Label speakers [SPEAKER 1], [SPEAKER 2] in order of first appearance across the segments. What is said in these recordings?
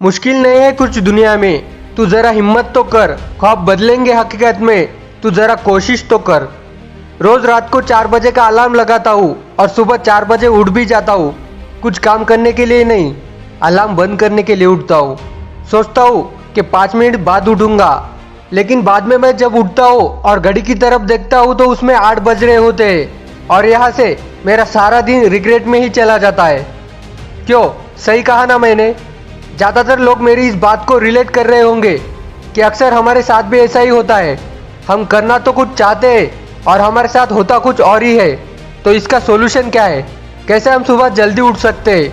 [SPEAKER 1] मुश्किल नहीं है कुछ दुनिया में, तू जरा हिम्मत तो कर, ख्वाब बदलेंगे हकीकत में, तू जरा कोशिश तो कर। रोज रात को 4 बजे का अलार्म लगाता हूँ और सुबह 4 बजे उठ भी जाता हूँ। कुछ काम करने के लिए नहीं, अलार्म बंद करने के लिए उठता हूँ। सोचता हूँ कि 5 मिनट बाद उठूंगा, लेकिन बाद में मैं जब उठता हूँ और घड़ी की तरफ देखता हूँ तो उसमें 8 बज रहे होते हैं और यहाँ से मेरा सारा दिन रिग्रेट में ही चला जाता है। क्यों, सही कहा ना मैंने? ज़्यादातर लोग मेरी इस बात को रिलेट कर रहे होंगे कि अक्सर हमारे साथ भी ऐसा ही होता है। हम करना तो कुछ चाहते हैं और हमारे साथ होता कुछ और ही है। तो इसका सॉल्यूशन क्या है? कैसे हम सुबह जल्दी उठ सकते हैं?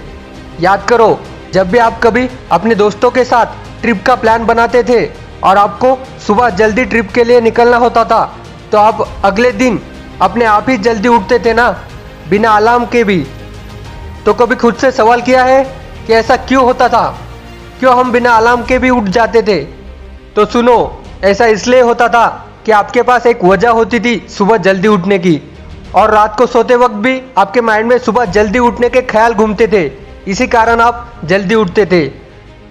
[SPEAKER 1] याद करो, जब भी आप कभी अपने दोस्तों के साथ ट्रिप का प्लान बनाते थे और आपको सुबह जल्दी ट्रिप के लिए निकलना होता था, तो आप अगले दिन अपने आप ही जल्दी उठते थे ना, बिना अलार्म के भी। तो कभी खुद से सवाल किया है कि ऐसा क्यों होता था? क्यों हम बिना अलार्म के भी उठ जाते थे? तो सुनो, ऐसा इसलिए होता था कि आपके पास एक वजह होती थी सुबह जल्दी उठने की, और रात को सोते वक्त भी आपके माइंड में सुबह जल्दी उठने के ख्याल घूमते थे। इसी कारण आप जल्दी उठते थे।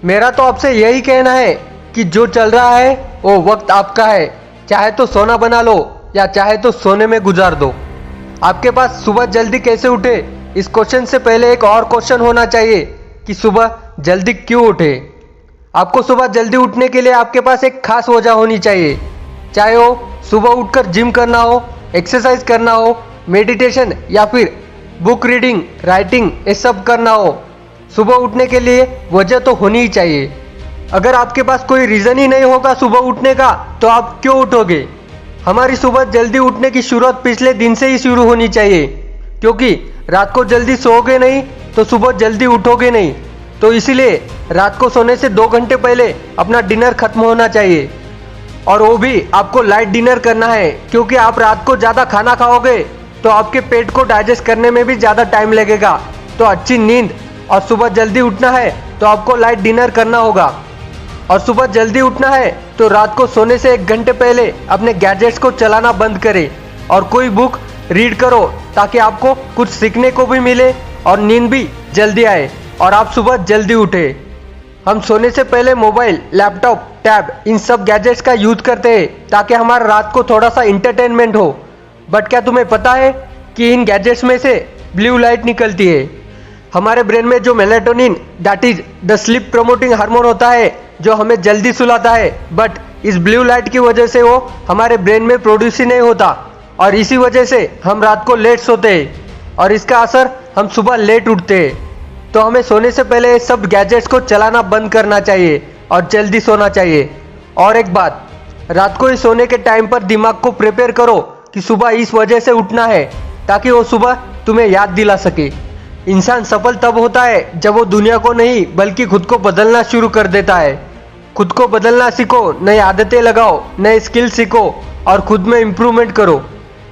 [SPEAKER 1] मेरा तो आपसे यही कहना है कि जो चल रहा है वो वक्त आपका है, चाहे तो सोना बना लो या चाहे तो सोने में गुजार दो। आपके पास सुबह जल्दी कैसे उठे, इस क्वेश्चन से पहले एक और क्वेश्चन होना चाहिए कि सुबह जल्दी क्यों उठे। आपको सुबह जल्दी उठने के लिए आपके पास एक खास वजह होनी चाहिए, चाहे वो सुबह उठकर जिम करना हो, एक्सरसाइज करना हो, मेडिटेशन या फिर बुक रीडिंग, राइटिंग, ये सब करना हो। सुबह उठने के लिए वजह तो होनी ही चाहिए। अगर आपके पास कोई रीज़न ही नहीं होगा सुबह उठने का, तो आप क्यों उठोगे? हमारी सुबह जल्दी उठने की शुरुआत पिछले दिन से ही शुरू होनी चाहिए, क्योंकि रात को जल्दी सोओगे नहीं तो सुबह जल्दी उठोगे नहीं। तो इसीलिए रात को सोने से 2 घंटे पहले अपना डिनर खत्म होना चाहिए, और वो भी आपको लाइट डिनर करना है, क्योंकि आप रात को ज़्यादा खाना खाओगे तो आपके पेट को डाइजेस्ट करने में भी ज़्यादा टाइम लगेगा। तो अच्छी नींद और सुबह जल्दी उठना है तो आपको लाइट डिनर करना होगा। और सुबह जल्दी उठना है तो रात को सोने से 1 घंटे पहले अपने गैजेट्स को चलाना बंद करें और कोई बुक रीड करो, ताकि आपको कुछ सीखने को भी मिले और नींद भी जल्दी आए और आप सुबह जल्दी उठे। हम सोने से पहले मोबाइल, लैपटॉप, टैब, इन सब गैजेट्स का यूज करते हैं ताकि हमारा रात को थोड़ा सा इंटरटेनमेंट हो। बट क्या तुम्हें पता है कि इन गैजेट्स में से ब्लू लाइट निकलती है? हमारे ब्रेन में जो melatonin, that is the sleep promoting hormone होता है, जो हमें जल्दी सुलाता है, बट इस ब्लू लाइट की वजह से वो हमारे ब्रेन में प्रोड्यूस ही नहीं होता, और इसी वजह से हम रात को लेट सोते हैं और इसका असर हम सुबह लेट उठते हैं। तो हमें सोने से पहले सब गैजेट्स को चलाना बंद करना चाहिए और जल्दी सोना चाहिए। और एक बात, रात को ही सोने के टाइम पर दिमाग को प्रिपेयर करो कि सुबह इस वजह से उठना है, ताकि वो सुबह तुम्हें याद दिला सके। इंसान सफल तब होता है जब वो दुनिया को नहीं बल्कि खुद को बदलना शुरू कर देता है। खुद को बदलना सीखो, नई आदतें लगाओ, नए स्किल सीखो और खुद में इम्प्रूवमेंट करो।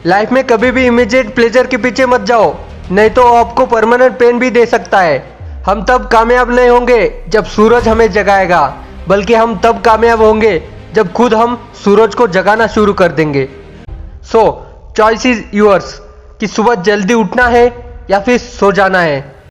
[SPEAKER 1] लाइफ में कभी भी इमीडिएट प्लेजर के पीछे मत जाओ, नहीं तो आपको परमानेंट पेन भी दे सकता है। हम तब कामयाब नहीं होंगे जब सूरज हमें जगाएगा, बल्कि हम तब कामयाब होंगे जब खुद हम सूरज को जगाना शुरू कर देंगे। सो चॉइस इज योर्स कि सुबह जल्दी उठना है या फिर सो जाना है।